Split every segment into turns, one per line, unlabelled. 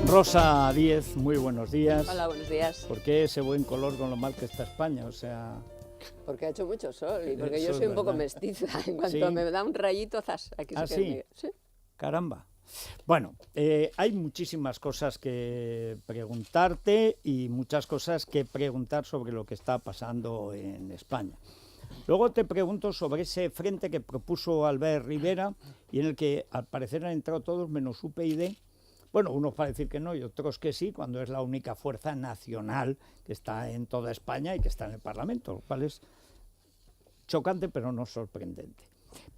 Rosa Díez, muy buenos días.
Hola, buenos días.
¿Por qué ese buen color con lo mal que está España? O sea...
Porque ha hecho mucho sol y porque
Eso
yo
es
soy un poco
verdad.
mestiza. En cuanto
Sí.
me da un rayito, zas, aquí se queda
¿Sí?
negro. Sí.
Caramba. Bueno, hay muchísimas cosas que preguntarte y muchas cosas que preguntar sobre lo que está pasando en España. Luego te pregunto sobre ese frente que propuso Albert Rivera y en el que al parecer han entrado todos menos UPyD. Bueno, unos para decir que no y otros que sí, cuando es la única fuerza nacional que está en toda España y que está en el Parlamento, lo cual es chocante pero no sorprendente.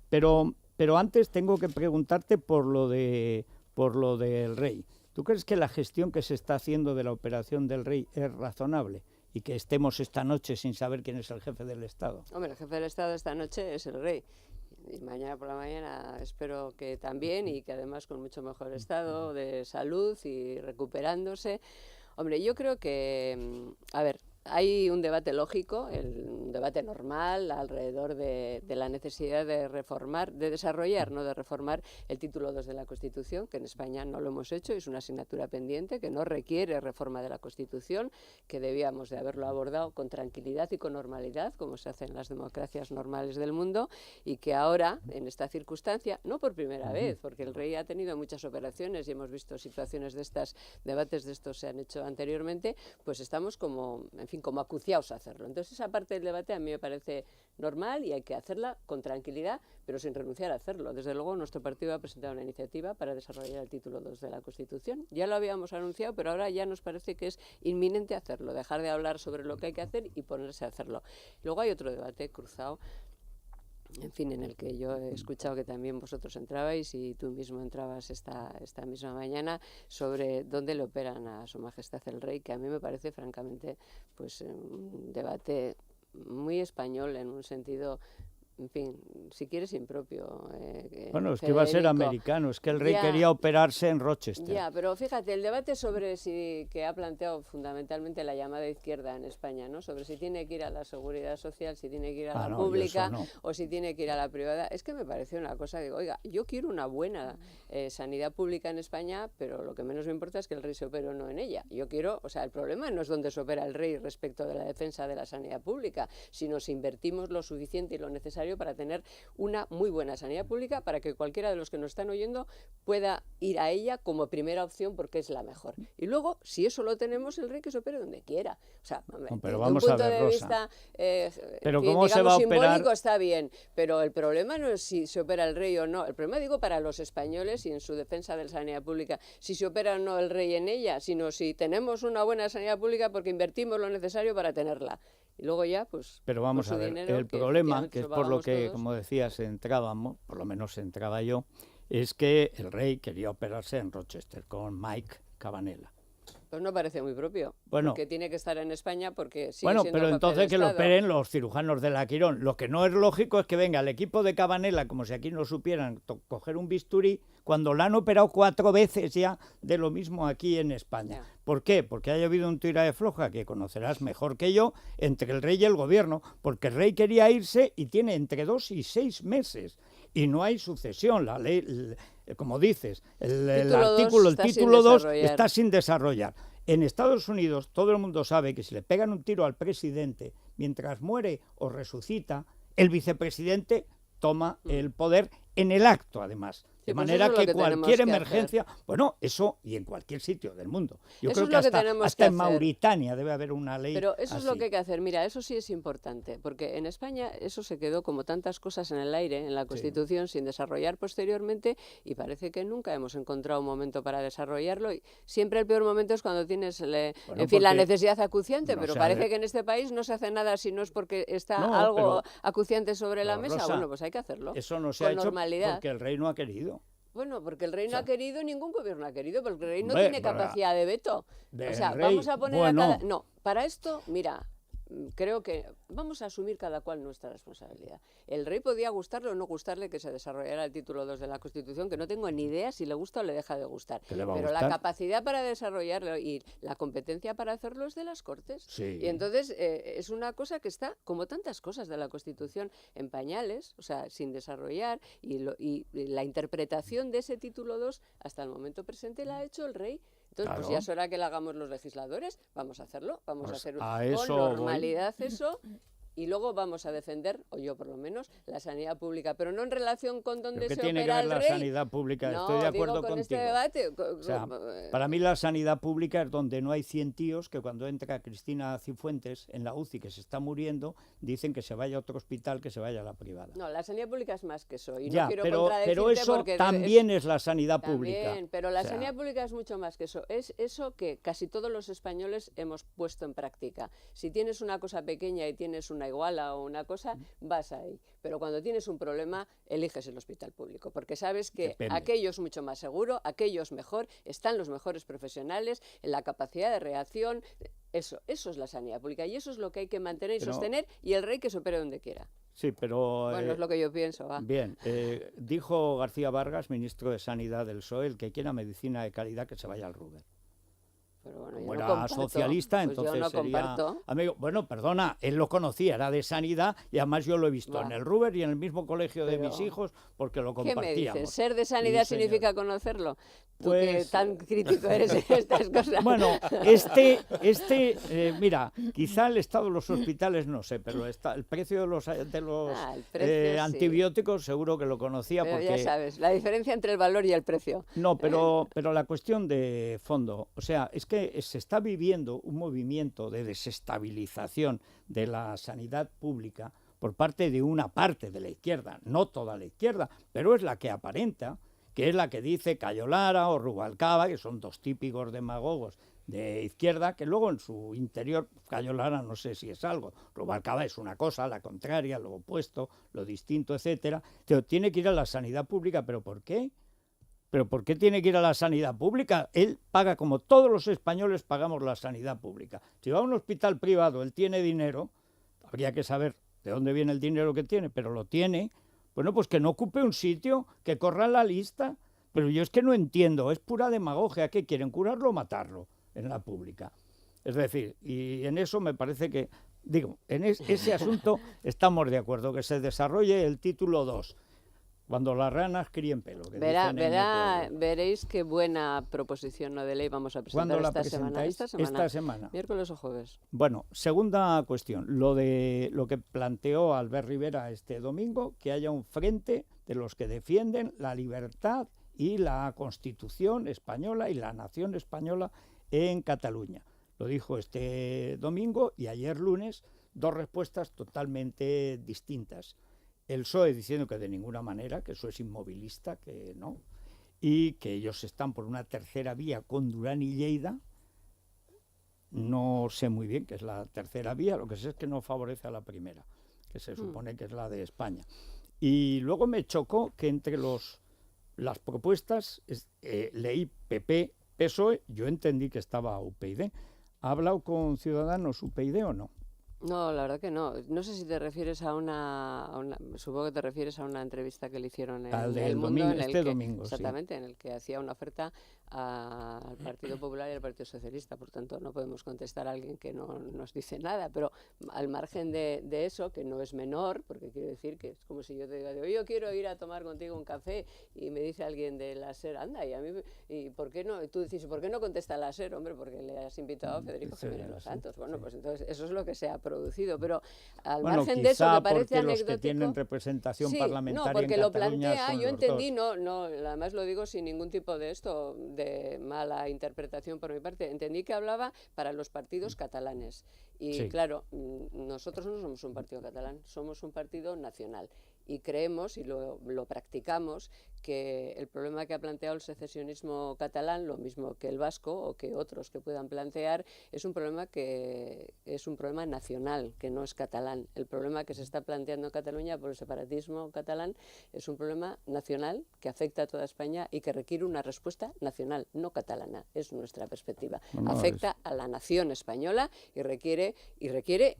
Pero antes tengo que preguntarte por lo del Rey. ¿Tú crees que la gestión que se está haciendo de la operación del Rey es razonable y que estemos esta noche sin saber quién es el jefe del Estado?
Hombre, el jefe del Estado esta noche es el rey. Y mañana por la mañana espero que también y que además con mucho mejor estado de salud y recuperándose. Hombre, yo creo que, a ver, hay un debate lógico, un debate normal alrededor de la necesidad de reformar, de desarrollar, no de reformar el título 2 de la Constitución, que en España no lo hemos hecho, es una asignatura pendiente que no requiere reforma de la Constitución, que debíamos de haberlo abordado con tranquilidad y con normalidad, como se hace en las democracias normales del mundo, y que ahora, en esta circunstancia, no por primera vez, porque el rey ha tenido muchas operaciones y hemos visto situaciones de estas, debates de estos se han hecho anteriormente, pues estamos como, en fin, como acuciados a hacerlo. Entonces esa parte del debate a mí me parece normal y hay que hacerla con tranquilidad, pero sin renunciar a hacerlo. Desde luego nuestro partido ha presentado una iniciativa para desarrollar el título 2 de la Constitución. Ya lo habíamos anunciado, pero ahora ya nos parece que es inminente hacerlo, dejar de hablar sobre lo que hay que hacer y ponerse a hacerlo. Luego hay otro debate cruzado, en fin, en el que yo he escuchado que también vosotros entrabais y tú mismo entrabas esta misma mañana, sobre dónde le operan a Su Majestad el Rey, que a mí me parece francamente pues un debate muy español en un sentido, en fin, si quieres impropio.
Bueno, es que va a ser americano, es que el rey quería operarse en Rochester.
Ya, pero fíjate, el debate sobre si, que ha planteado fundamentalmente la llamada izquierda en España, ¿no? Sobre si tiene que ir a la seguridad social, si tiene que ir a la pública o si tiene que ir a la privada, es que me pareció una cosa, digo, oiga, yo quiero una buena sanidad pública en España, pero lo que menos me importa es que el rey se opere o no en ella. Yo quiero, o sea, el problema no es dónde se opera el rey respecto de la defensa de la sanidad pública, sino si invertimos lo suficiente y lo necesario para tener una muy buena sanidad pública, para que cualquiera de los que nos están oyendo pueda ir a ella como primera opción porque es la mejor. Y luego, si eso lo tenemos, el rey que se opere donde quiera. O sea, desde un punto de vista
pero
fin,
¿cómo
digamos,
se va a
simbólico
operar?
está bien, pero el problema no es si se opera el rey o no. El problema, digo, para los españoles y en su defensa de la sanidad pública, si se opera o no el rey en ella, sino si tenemos una buena sanidad pública porque invertimos lo necesario para tenerla. Y luego ya, pues...
Pero vamos a ver, el problema, que es por lo que, todos, como decías, entrábamos, por lo menos entraba yo, es que el rey quería operarse en Rochester con Mike Cabanela.
Pues no parece muy propio, porque tiene que estar en España porque sigue siendo
pero
papel
entonces
de
que lo
Estado.
operen los cirujanos de la Quirón. Lo que no es lógico es que venga el equipo de Cabanela, como si aquí no supieran coger un bisturí, cuando la han operado 4 veces ya de lo mismo aquí en España. ¿Por qué? Porque haya habido un tira de floja, que conocerás mejor que yo, entre el rey y el gobierno, porque el rey quería irse y tiene entre 2 y 6 meses. Y no hay sucesión, la ley, como dices, el título 2 está sin desarrollar. En Estados Unidos todo el mundo sabe que si le pegan un tiro al presidente, mientras muere o resucita, el vicepresidente toma el poder en el acto, además. De manera que cualquier emergencia, bueno, eso y en cualquier sitio del mundo. Yo creo que hasta en Mauritania debe haber una ley.
Pero eso
así.
Es lo que hay que hacer. Mira, eso sí es importante, porque en España eso se quedó como tantas cosas en el aire, en la Constitución, sin desarrollar posteriormente, y parece que nunca hemos encontrado un momento para desarrollarlo. Y siempre el peor momento es cuando tienes, la necesidad acuciante, pero parece que en este país no se hace nada si no es porque está algo acuciante sobre la mesa.
Rosa,
bueno, pues hay que hacerlo.
Eso no se ha hecho
normalidad.
porque el rey no ha querido.
Bueno, porque el rey no ha querido, ningún gobierno ha querido, porque el rey no tiene capacidad de veto. O sea, vamos a poner a cada... No, para esto, mira, creo que vamos a asumir cada cual nuestra responsabilidad. El rey podía gustarle o no gustarle que se desarrollara el título 2 de la Constitución, que no tengo ni idea si le gusta o le deja de gustar. Pero la capacidad para desarrollarlo y la competencia para hacerlo es de las Cortes.
Sí.
Y entonces es una cosa que está, como tantas cosas de la Constitución, en pañales, o sea, sin desarrollar, y la interpretación de ese título 2 hasta el momento presente la ha hecho el rey Entonces, pues
Claro.
ya es hora que lo hagamos los legisladores, vamos a hacerlo, vamos a
Pues
hacer
a
con
eso voy.
normalidad eso. Y luego vamos a defender, o yo por lo menos, la sanidad pública, pero no en relación con
¿Pero
dónde
qué
se
tiene que
opera
ver
el
la
rey.
sanidad pública?
No,
Estoy de
digo,
acuerdo
con este
contigo.
debate.
O sea, para mí la sanidad pública es donde no hay 100 tíos que cuando entra Cristina Cifuentes en la UCI, que se está muriendo, dicen que se vaya a otro hospital, que se vaya a la privada.
No, la sanidad pública es más que eso. Y
Ya,
no quiero
pero
contradecirte
eso
porque
también es la sanidad pública.
También, pero la
O sea,
sanidad pública es mucho más que eso. Es eso que casi todos los españoles hemos puesto en práctica. Si tienes una cosa pequeña y tienes una iguala o una cosa, vas ahí. Pero cuando tienes un problema, eliges el hospital público, porque sabes que
Depende.
aquello es mucho más seguro, aquello es mejor, están los mejores profesionales, en la capacidad de reacción. Eso es la sanidad pública y eso es lo que hay que mantener y
Pero-
sostener, y el rey que se opere donde quiera.
Sí, pero...
Bueno, es lo que yo pienso. Va.
Bien, dijo García Vargas, ministro de Sanidad del PSOE, el que quiera medicina de calidad que se vaya al Ruber.
Pero bueno, yo
Como
no
era
comparto,
socialista,
pues
entonces
yo no
sería
comparto.
amigo. Bueno, perdona, él lo conocía, era de sanidad y además yo lo he visto
Va.
en el Ruber y en el mismo colegio de
Pero,
mis hijos porque lo
¿Qué me
compartíamos.
dices? ¿Ser de sanidad
Sí, señor.
significa conocerlo? Tú que
Pues,
tan crítico eres en estas cosas.
Bueno, mira, quizá el estado de los hospitales no sé, pero el precio de los
El precio, sí.
antibióticos seguro que lo conocía
Pero
porque
ya sabes, la diferencia entre el valor y el precio.
no, pero la cuestión de fondo, o sea, es que se está viviendo un movimiento de desestabilización de la sanidad pública por parte de una parte de la izquierda, no toda la izquierda, pero es la que aparenta, que es la que dice Cayo Lara o Rubalcaba, que son dos típicos demagogos de izquierda, que luego en su interior, Cayo Lara no sé si es algo, Rubalcaba es una cosa, la contraria, lo opuesto, lo distinto, etcétera. Pero tiene que ir a la sanidad pública, ¿pero por qué? ¿Pero por qué tiene que ir a la sanidad pública? Él paga como todos los españoles pagamos la sanidad pública. Si va a un hospital privado, él tiene dinero, habría que saber de dónde viene el dinero que tiene, pero lo tiene, bueno, pues que no ocupe un sitio, que corra la lista. Pero yo es que no entiendo, es pura demagogia, ¿qué quieren? ¿Curarlo o matarlo en la pública? Es decir, y en eso me parece que, digo, en ese asunto estamos de acuerdo, que se desarrolle el título 2. Cuando las ranas críen pelo. Que dicen en mi pueblo.
Veréis qué buena proposición no de ley vamos a presentar
¿Cuándo la
esta semana.
presentáis? Esta semana.
Miércoles o jueves.
Bueno, segunda cuestión, lo que planteó Albert Rivera este domingo, que haya un frente de los que defienden la libertad y la Constitución española y la nación española en Cataluña. Lo dijo este domingo y ayer lunes, dos respuestas totalmente distintas. El PSOE diciendo que de ninguna manera, que eso es inmovilista, que no, y que ellos están por una tercera vía con Durán y Lleida. No sé muy bien qué es la tercera vía, lo que sé es que no favorece a la primera, que se supone que es la de España. Y luego me chocó que entre las propuestas leí PP, PSOE, yo entendí que estaba UPyD. ¿Ha hablado con Ciudadanos UPyD o no?
No, la verdad que no. No sé si te refieres a supongo que te refieres a una entrevista que le hicieron en El Mundo,
domingo, domingo,
exactamente, en el que hacía una oferta al Partido Popular y al Partido Socialista. Por tanto, no podemos contestar a alguien que no nos dice nada, pero al margen de eso, que no es menor, porque quiero decir que es como si yo te diga, yo quiero ir a tomar contigo un café y me dice alguien de la SER, anda, y a mí, ¿y por qué no? Y tú dices, ¿por qué no contesta la SER? Hombre, porque le has invitado a Federico Jiménez Los Santos. Bueno, pues entonces eso es lo que se ha producido, pero al margen de eso, que parece anecdótico,
los que tienen representación parlamentaria
no, porque
en
lo
Cataluña
plantea,
son
yo
los
entendí,
dos.
además lo digo sin ningún tipo de de mala interpretación por mi parte, entendí que hablaba para los partidos catalanes. Y
Sí.
claro, nosotros no somos un partido catalán, somos un partido nacional. Y creemos, y lo practicamos, que el problema que ha planteado el secesionismo catalán, lo mismo que el vasco o que otros que puedan plantear, es un problema nacional, que no es catalán. El problema que se está planteando en Cataluña por el separatismo catalán es un problema nacional que afecta a toda España y que requiere una respuesta nacional, no catalana, es nuestra perspectiva. Afecta a la nación española y requiere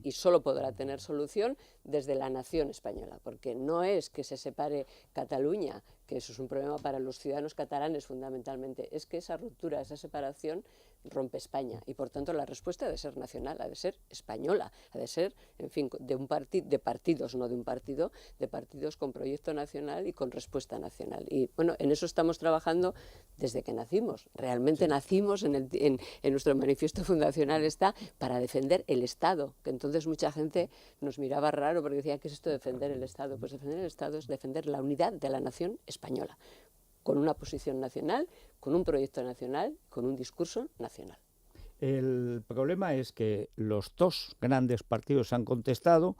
y solo podrá tener solución desde la nación española, porque no es que se separe Cataluña, que eso es un problema para los ciudadanos catalanes fundamentalmente, es que esa ruptura, esa separación rompe España, y por tanto la respuesta ha de ser nacional, ha de ser española, ha de ser, en fin, de partidos, no de un partido, de partidos con proyecto nacional y con respuesta nacional. Y bueno, en eso estamos trabajando desde que nacimos. Realmente nacimos en nuestro manifiesto fundacional está para defender el Estado, que entonces mucha gente nos miraba raro porque decía, ¿qué es esto de defender el Estado? Pues defender el Estado es defender la unidad de la nación española, con una posición nacional, con un proyecto nacional, con un discurso nacional.
El problema es que los dos grandes partidos han contestado,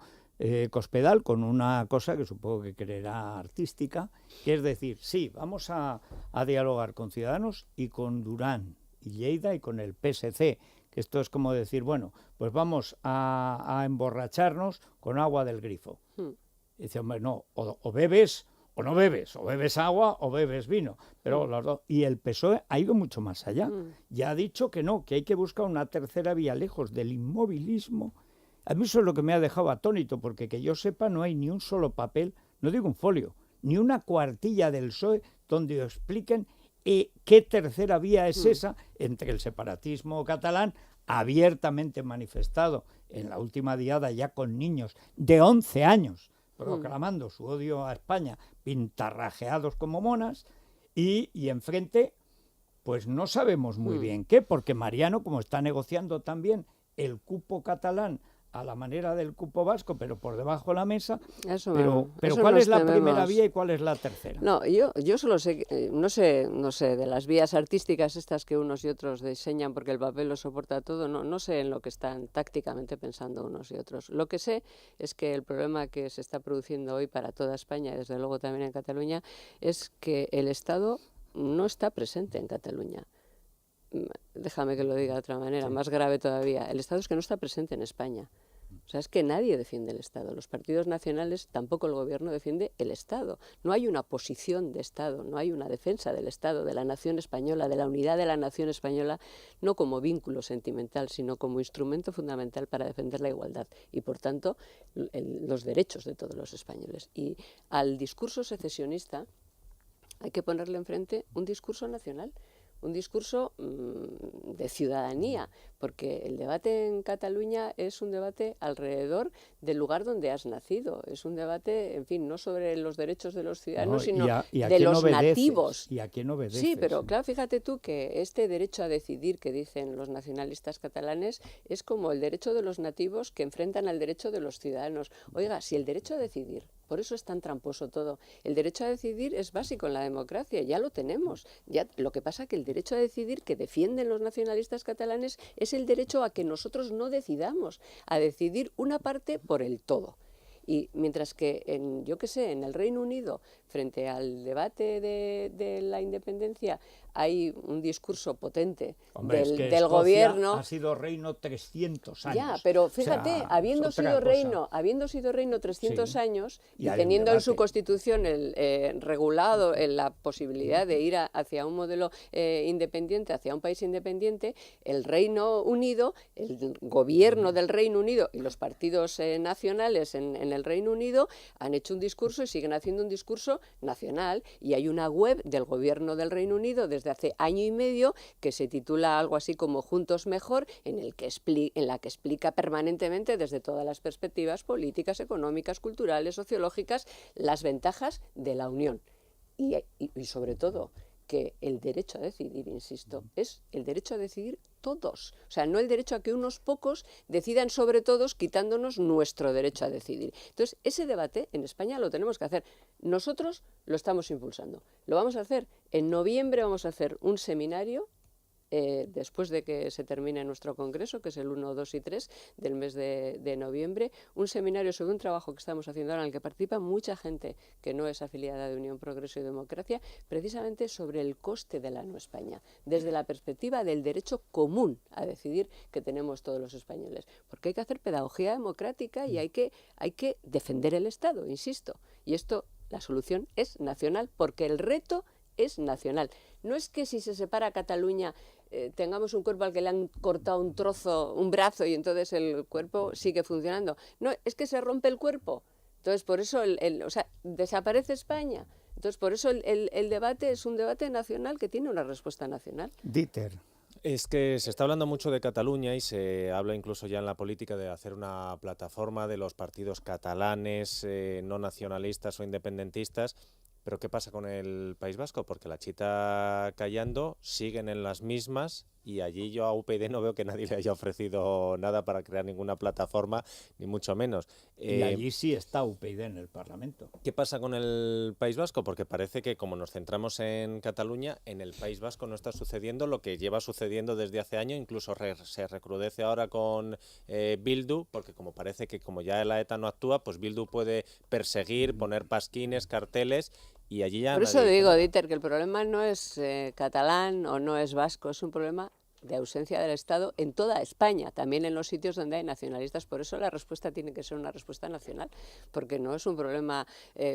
Cospedal con una cosa que supongo que creerá artística, que es decir, sí, vamos a dialogar con Ciudadanos y con Durán y Lleida y con el PSC, que esto es como decir, bueno, pues vamos a emborracharnos con agua del grifo. Y dice, hombre, no, o bebes o no bebes, o bebes agua o bebes vino, pero los dos. Y el PSOE ha ido mucho más allá, ya ha dicho que no, que hay que buscar una tercera vía lejos del inmovilismo. A mí eso es lo que me ha dejado atónito, porque que yo sepa no hay ni un solo papel, no digo un folio, ni una cuartilla del PSOE donde expliquen qué tercera vía es esa entre el separatismo catalán, abiertamente manifestado en la última diada ya con niños de 11 años, proclamando su odio a España, pintarrajeados como monas, y enfrente, pues no sabemos muy bien qué, porque Mariano, como está negociando también el cupo catalán a la manera del cupo vasco, pero por debajo de la mesa, pero ¿cuál es la primera vía y cuál es la tercera?
No, yo solo sé, no sé de las vías artísticas estas que unos y otros diseñan porque el papel lo soporta todo, no sé en lo que están tácticamente pensando unos y otros. Lo que sé es que el problema que se está produciendo hoy para toda España, y desde luego también en Cataluña, es que el Estado no está presente en Cataluña. Déjame que lo diga de otra manera, más grave todavía. El Estado es que no está presente en España. O sea, es que nadie defiende el Estado. Los partidos nacionales, tampoco el gobierno defiende el Estado. No hay una posición de Estado, no hay una defensa del Estado, de la nación española, de la unidad de la nación española, no como vínculo sentimental, sino como instrumento fundamental para defender la igualdad y, por tanto, los derechos de todos los españoles. Y al discurso secesionista hay que ponerle enfrente un discurso nacional, un discurso de ciudadanía, porque el debate en Cataluña es un debate alrededor del lugar donde has nacido, es un debate, en fin, no sobre los derechos de los ciudadanos, sino de los nativos.
¿Y a quién obedeces?
Sí, pero claro, fíjate tú que este derecho a decidir que dicen los nacionalistas catalanes es como el derecho de los nativos que enfrentan al derecho de los ciudadanos. Oiga, si el derecho a decidir, por eso es tan tramposo todo, el derecho a decidir es básico en la democracia, ya lo tenemos. Ya, lo que pasa es que el derecho a decidir que defienden los nacionalistas catalanes es el derecho a que nosotros no decidamos, a decidir una parte por el todo. Y mientras que en el Reino Unido, frente al debate de la independencia, hay un discurso potente del gobierno.
Ha sido reino 300 años.
Ya, pero fíjate, o sea, habiendo sido reino 300 años y teniendo en su constitución regulado la posibilidad de ir hacia un modelo independiente, hacia un país independiente, el Reino Unido, el gobierno del Reino Unido y los partidos nacionales en el Reino Unido han hecho un discurso y siguen haciendo un discurso nacional, y hay una web del gobierno del Reino Unido desde hace año y medio que se titula algo así como Juntos Mejor, en la que explica permanentemente desde todas las perspectivas políticas, económicas, culturales, sociológicas, las ventajas de la unión y sobre todo que el derecho a decidir, insisto, es el derecho a decidir todos. O sea, no el derecho a que unos pocos decidan sobre todos quitándonos nuestro derecho a decidir. Entonces, ese debate en España lo tenemos que hacer. Nosotros lo estamos impulsando. Lo vamos a hacer. En noviembre vamos a hacer un seminario después de que se termine nuestro congreso, que es el 1, 2 y 3 del mes de noviembre, un seminario sobre un trabajo que estamos haciendo ahora en el que participa mucha gente que no es afiliada de Unión, Progreso y Democracia, precisamente sobre el coste de la no España, desde la perspectiva del derecho común a decidir que tenemos todos los españoles. Porque hay que hacer pedagogía democrática y hay que defender el Estado, insisto. Y esto, la solución es nacional, porque el reto es nacional. No es que si se separa Cataluña tengamos un cuerpo al que le han cortado un trozo, un brazo, y entonces el cuerpo sigue funcionando. No, es que se rompe el cuerpo. Entonces, por eso o sea, desaparece España. Entonces, por eso el debate es un debate nacional que tiene una respuesta nacional.
Dieter,
Es que se está hablando mucho de Cataluña y se habla incluso ya en la política de hacer una plataforma de los partidos catalanes, no nacionalistas o independentistas. Pero ¿qué pasa con el País Vasco? Porque la chita callando, siguen en las mismas y allí yo a UPyD no veo que nadie le haya ofrecido nada para crear ninguna plataforma, ni mucho menos.
Y allí sí está UPyD en el Parlamento.
¿Qué pasa con el País Vasco? Porque parece que como nos centramos en Cataluña, en el País Vasco no está sucediendo lo que lleva sucediendo desde hace años, incluso se recrudece ahora con Bildu, porque como parece que como ya la ETA no actúa, pues Bildu puede perseguir, poner pasquines, carteles, y allí ya
Por eso
nadie
digo,
dice
Dieter, que el problema no es catalán o no es vasco, es un problema de ausencia del Estado en toda España, también en los sitios donde hay nacionalistas. Por eso la respuesta tiene que ser una respuesta nacional, porque no es un problema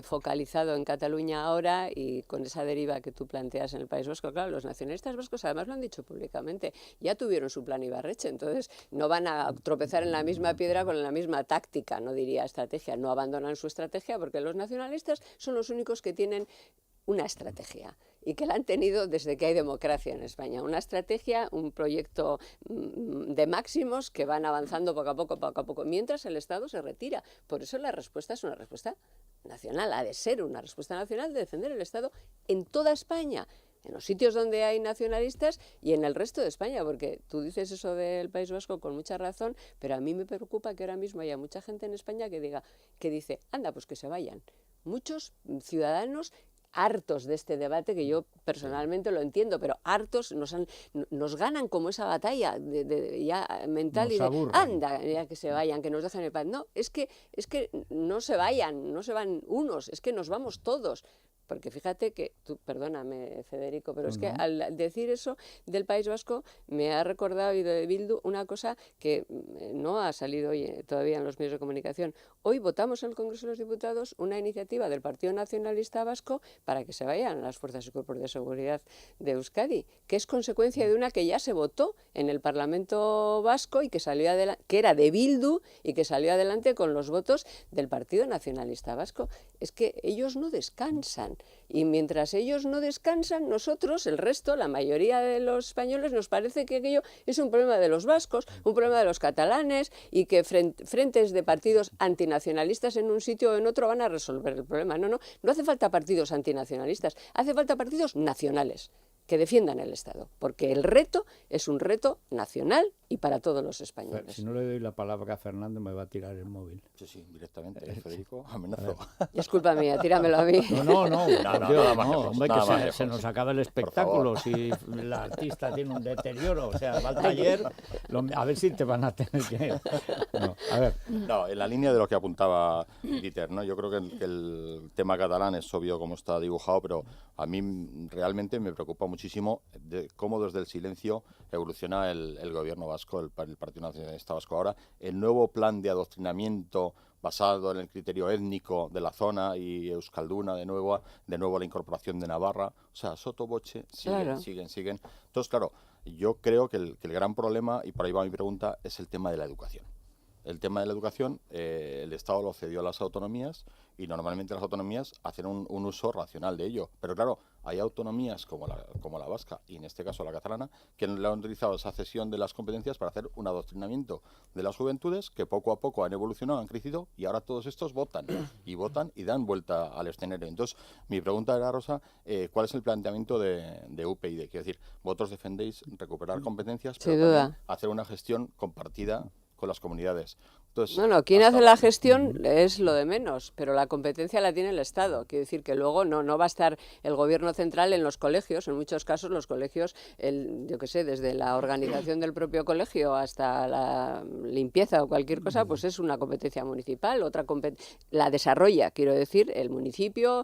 focalizado en Cataluña ahora y con esa deriva que tú planteas en el País Vasco. Claro, los nacionalistas vascos además lo han dicho públicamente, ya tuvieron su plan Ibarretxe, entonces no van a tropezar en la misma piedra con la misma táctica, no diría estrategia, no abandonan su estrategia, porque los nacionalistas son los únicos que tienen una estrategia y que la han tenido desde que hay democracia en España. Una estrategia, un proyecto de máximos que van avanzando poco a poco, mientras el Estado se retira. Por eso la respuesta es una respuesta nacional, ha de ser una respuesta nacional de defender el Estado en toda España, en los sitios donde hay nacionalistas y en el resto de España, porque tú dices eso del País Vasco con mucha razón, pero a mí me preocupa que ahora mismo haya mucha gente en España que dice, anda, pues que se vayan. Muchos ciudadanos hartos de este debate, que yo personalmente lo entiendo, pero hartos, nos ganan como esa batalla ya mental, y de, anda, ya que se vayan, que nos dejen en paz. No, es que no se vayan, no se van unos, es que nos vamos todos. Porque fíjate que, tú, perdóname Federico, pero es que al decir eso del País Vasco me ha recordado, y de Bildu, una cosa que no ha salido hoy todavía en los medios de comunicación. Hoy votamos en el Congreso de los Diputados una iniciativa del Partido Nacionalista Vasco para que se vayan las fuerzas y cuerpos de seguridad de Euskadi, que es consecuencia de una que ya se votó en el Parlamento Vasco y que salió adelante, que era de Bildu y que salió adelante con los votos del Partido Nacionalista Vasco. Es que ellos no descansan. Y mientras ellos no descansan, nosotros, el resto, la mayoría de los españoles, nos parece que aquello es un problema de los vascos, un problema de los catalanes, y que frentes de partidos antinacionalistas en un sitio o en otro van a resolver el problema. No hace falta partidos antinacionalistas, hace falta partidos nacionales que defiendan el Estado, porque el reto es un reto nacional y para todos los españoles.
Si no le doy la palabra a Fernando, me va a tirar el móvil.
Sí, directamente. Federico, amenazo.
Es culpa mía, tíramelo a mí.
No, hombre,
que
se nos acaba el espectáculo si el artista tiene un deterioro. O sea, va al taller, a ver si te van a tener que... No, a ver.
No, en la línea de lo que apuntaba Dieter, ¿no? Yo creo que el tema catalán es obvio cómo está dibujado, pero a mí realmente me preocupa muchísimo de cómo desde el silencio evoluciona el gobierno vasco, el Partido Nacionalista Vasco ahora. El nuevo plan de adoctrinamiento basado en el criterio étnico de la zona y euskalduna de nuevo la incorporación de Navarra, o sea, sotoboche, siguen. Entonces, claro, yo creo que el gran problema, y por ahí va mi pregunta, es el tema de la educación. El tema de la educación, el Estado lo cedió a las autonomías y normalmente las autonomías hacen un uso racional de ello. Pero claro, hay autonomías como la vasca y en este caso la catalana que le han utilizado esa cesión de las competencias para hacer un adoctrinamiento de las juventudes que poco a poco han evolucionado, han crecido y ahora todos estos votan y dan vuelta al escenario. Entonces, mi pregunta era, Rosa, ¿cuál es el planteamiento de UPyD? Quiero decir, vosotros defendéis recuperar competencias, pero también hacer una gestión compartida con las comunidades. Entonces,
quien hace la gestión es lo de menos, pero la competencia la tiene el Estado. Quiere decir que luego no va a estar el gobierno central en los colegios. En muchos casos los colegios, yo qué sé, desde la organización del propio colegio hasta la limpieza o cualquier cosa, pues es una competencia municipal. La desarrolla, quiero decir, el municipio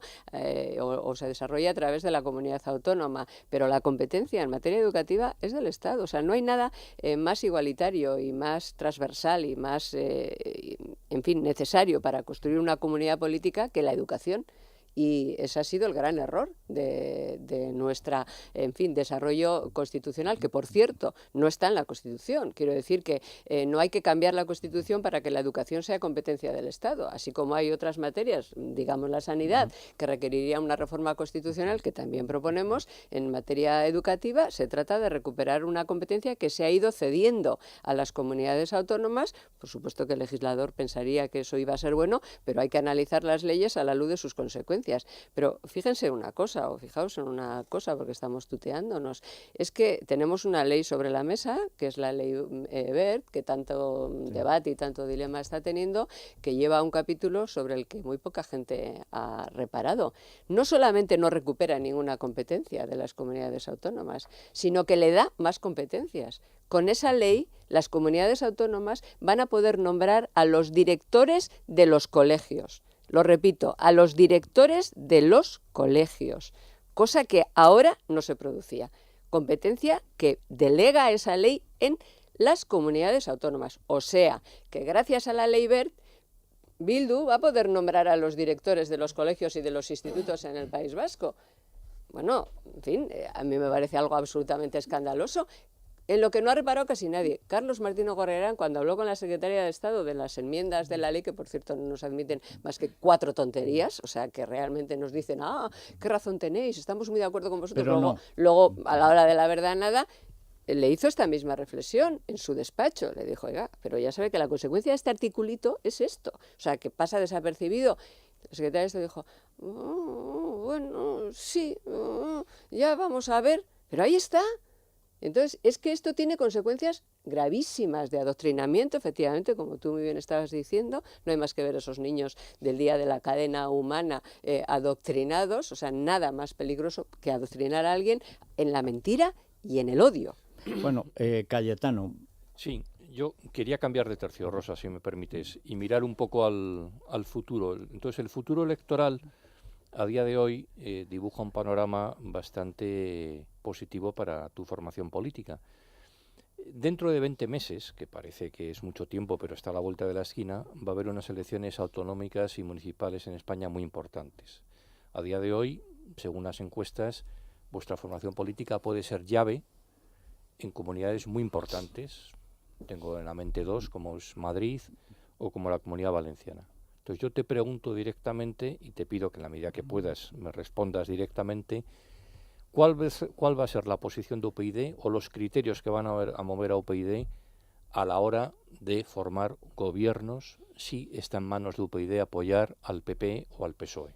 o se desarrolla a través de la comunidad autónoma. Pero la competencia en materia educativa es del Estado. O sea, no hay nada más igualitario y más transversal y más... en fin, necesario para construir una comunidad política que la educación. Y ese ha sido el gran error de de nuestra, en fin, desarrollo constitucional, que por cierto no está en la Constitución. Quiero decir que no hay que cambiar la Constitución para que la educación sea competencia del Estado, así como hay otras materias, digamos la sanidad, que requeriría una reforma constitucional que también proponemos. En materia educativa se trata de recuperar una competencia que se ha ido cediendo a las comunidades autónomas. Por supuesto que el legislador pensaría que eso iba a ser bueno, pero hay que analizar las leyes a la luz de sus consecuencias. Pero fíjense una cosa, o fijaos en una cosa, porque estamos tuteándonos, es que tenemos una ley sobre la mesa, que es la ley Wert, que tanto debate y tanto dilema está teniendo, que lleva un capítulo sobre el que muy poca gente ha reparado. No solamente no recupera ninguna competencia de las comunidades autónomas, sino que le da más competencias. Con esa ley, las comunidades autónomas van a poder nombrar a los directores de los colegios. Lo repito, a los directores de los colegios, cosa que ahora no se producía. Competencia que delega esa ley en las comunidades autónomas. O sea, que gracias a la ley Wert, Bildu va a poder nombrar a los directores de los colegios y de los institutos en el País Vasco. Bueno, en fin, a mí me parece algo absolutamente escandaloso, en lo que no ha reparado casi nadie. Carlos Martino Gorriarán, cuando habló con la secretaria de Estado de las enmiendas de la ley, que por cierto no nos admiten más que 4 tonterías, o sea que realmente nos dicen, qué razón tenéis, estamos muy de acuerdo con vosotros,
pero
luego a la hora de la verdad nada, le hizo esta misma reflexión en su despacho. Le dijo, oiga, pero ya sabe que la consecuencia de este articulito es esto, o sea que pasa desapercibido. La secretaria de Estado dijo, bueno, sí, ya vamos a ver, pero ahí está. Entonces, es que esto tiene consecuencias gravísimas de adoctrinamiento, efectivamente, como tú muy bien estabas diciendo. No hay más que ver esos niños del día de la cadena humana adoctrinados, o sea, nada más peligroso que adoctrinar a alguien en la mentira y en el odio.
Bueno, Cayetano.
Sí, yo quería cambiar de tercio, Rosa, si me permites, y mirar un poco al futuro. Entonces, el futuro electoral a día de hoy dibuja un panorama bastante positivo para tu formación política. Dentro de 20 meses, que parece que es mucho tiempo, pero está a la vuelta de la esquina, va a haber unas elecciones autonómicas y municipales en España muy importantes. A día de hoy, según las encuestas, vuestra formación política puede ser llave en comunidades muy importantes. Tengo en la mente 2, como es Madrid o como la Comunidad Valenciana. Entonces yo te pregunto directamente, y te pido que en la medida que puedas me respondas directamente, ¿cuál va a ser la posición de UPyD o los criterios que van a mover a UPyD a la hora de formar gobiernos, si está en manos de UPyD apoyar al PP o al PSOE?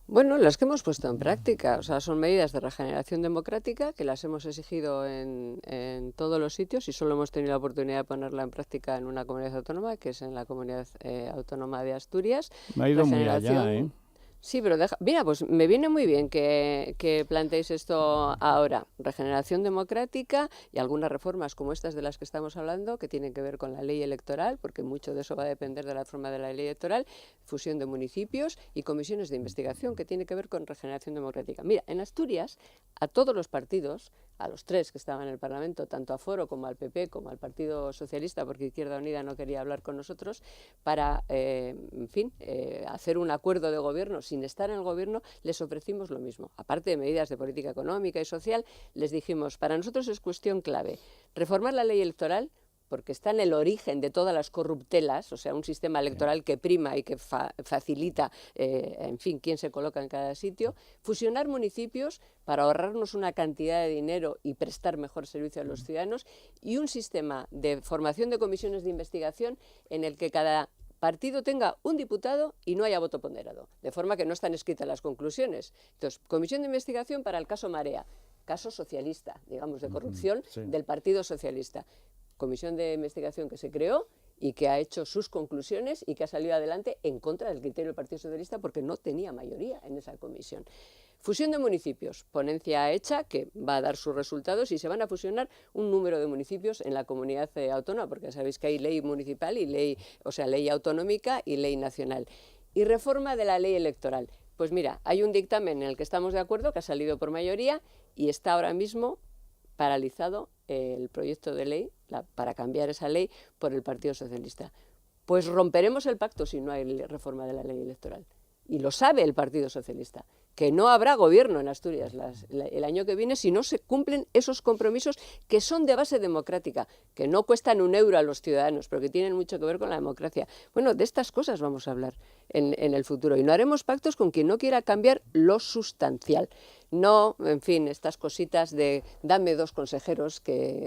Bueno, las que hemos puesto en práctica, o sea, son medidas de regeneración democrática que las hemos exigido en todos los sitios y solo hemos tenido la oportunidad de ponerla en práctica en una comunidad autónoma, que es en la comunidad autónoma de Asturias.
Me ha ido muy allá, ¿eh?
Sí, pero mira, pues me viene muy bien que planteéis esto ahora. Regeneración democrática y algunas reformas como estas de las que estamos hablando, que tienen que ver con la ley electoral, porque mucho de eso va a depender de la reforma de la ley electoral, fusión de municipios y comisiones de investigación, que tiene que ver con regeneración democrática. Mira, en Asturias, a todos los partidos, a los 3 que estaban en el Parlamento, tanto a Foro como al PP, como al Partido Socialista, porque Izquierda Unida no quería hablar con nosotros, para, hacer un acuerdo de gobierno. Sin estar en el gobierno, les ofrecimos lo mismo. Aparte de medidas de política económica y social, les dijimos, para nosotros es cuestión clave reformar la ley electoral, porque está en el origen de todas las corruptelas, o sea, un sistema electoral que prima y que facilita, quién se coloca en cada sitio, fusionar municipios para ahorrarnos una cantidad de dinero y prestar mejor servicio a los ciudadanos, y un sistema de formación de comisiones de investigación en el que cada partido tenga un diputado y no haya voto ponderado, de forma que no están escritas las conclusiones. Entonces, comisión de investigación para el caso Marea, caso socialista, digamos, de corrupción del Partido Socialista. Comisión de investigación que se creó y que ha hecho sus conclusiones y que ha salido adelante en contra del criterio del Partido Socialista porque no tenía mayoría en esa comisión. Fusión de municipios, ponencia hecha que va a dar sus resultados y se van a fusionar un número de municipios en la comunidad autónoma, porque sabéis que hay ley municipal y ley autonómica y ley nacional. Y reforma de la ley electoral. Pues mira, hay un dictamen en el que estamos de acuerdo, que ha salido por mayoría y está ahora mismo paralizado el proyecto de ley para cambiar esa ley por el Partido Socialista. Pues romperemos el pacto si no hay reforma de la ley electoral. Y lo sabe el Partido Socialista. que no habrá gobierno en Asturias el año que viene si no se cumplen esos compromisos que son de base democrática, que no cuestan un euro a los ciudadanos, pero que tienen mucho que ver con la democracia. Bueno, de estas cosas vamos a hablar en el futuro y no haremos pactos con quien no quiera cambiar lo sustancial. No, en fin, estas cositas de dame 2 consejeros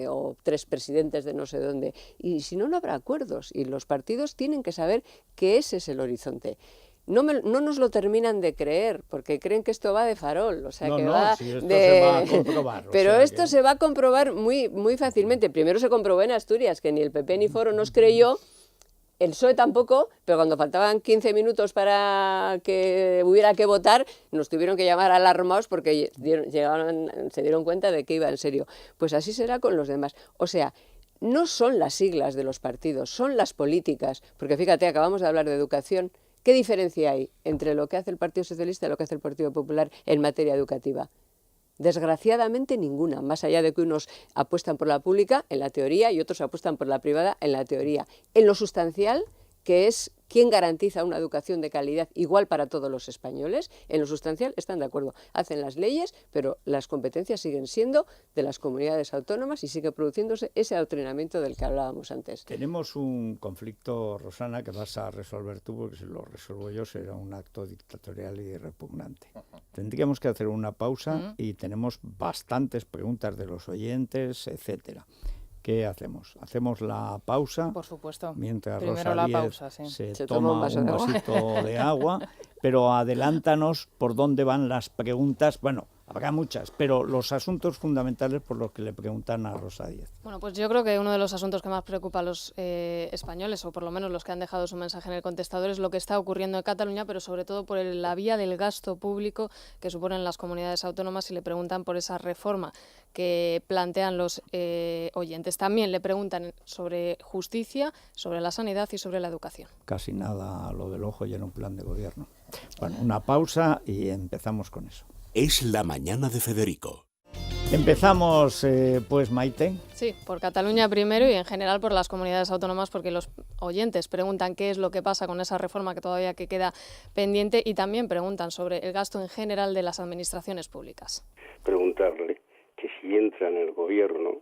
o 3 presidentes de no sé dónde. Y si no, no habrá acuerdos. Y los partidos tienen que saber que ese es el horizonte. No nos lo terminan de creer, porque creen que esto va de farol, o sea,
no,
que
no,
va
si esto
de...
se va a comprobar.
Pero esto se va a comprobar muy, muy fácilmente. Primero se comprobó en Asturias, que ni el PP ni Foro nos creyó, el PSOE tampoco, pero cuando faltaban 15 minutos para que hubiera que votar, nos tuvieron que llamar alarmados porque se dieron cuenta de que iba en serio. Pues así será con los demás. O sea, no son las siglas de los partidos, son las políticas, porque fíjate, acabamos de hablar de educación. ¿Qué diferencia hay entre lo que hace el Partido Socialista y lo que hace el Partido Popular en materia educativa? Desgraciadamente ninguna, más allá de que unos apuestan por la pública en la teoría y otros apuestan por la privada en la teoría. En lo sustancial, que es quién garantiza una educación de calidad igual para todos los españoles, en lo sustancial están de acuerdo. Hacen las leyes, pero las competencias siguen siendo de las comunidades autónomas y sigue produciéndose ese adoctrinamiento del que hablábamos antes.
Tenemos un conflicto, Rosana, que vas a resolver tú, porque si lo resuelvo yo será un acto dictatorial y repugnante. Tendríamos que hacer una pausa y tenemos bastantes preguntas de los oyentes, etcétera. ¿Qué hacemos? ¿Hacemos la pausa?
Por supuesto.
Mientras
Primero
Rosa
la pausa, sí.
se toma un vasito de agua, pero adelántanos por dónde van las preguntas. Bueno, habrá muchas, pero los asuntos fundamentales por los que le preguntan a Rosa Díez.
Bueno, pues yo creo que uno de los asuntos que más preocupa a los españoles, o por lo menos los que han dejado su mensaje en el contestador, es lo que está ocurriendo en Cataluña, pero sobre todo por la vía del gasto público que suponen las comunidades autónomas, y le preguntan por esa reforma que plantean los oyentes. También le preguntan sobre justicia, sobre la sanidad y sobre la educación.
Casi nada a lo del ojo y en un plan de gobierno. Bueno, una pausa y empezamos con eso.
Es la mañana de Federico.
Empezamos, pues, Maite.
Sí, por Cataluña primero y en general por las comunidades autónomas, porque los oyentes preguntan qué es lo que pasa con esa reforma que todavía queda pendiente, y también preguntan sobre el gasto en general de las administraciones públicas.
Preguntarle que si entra en el gobierno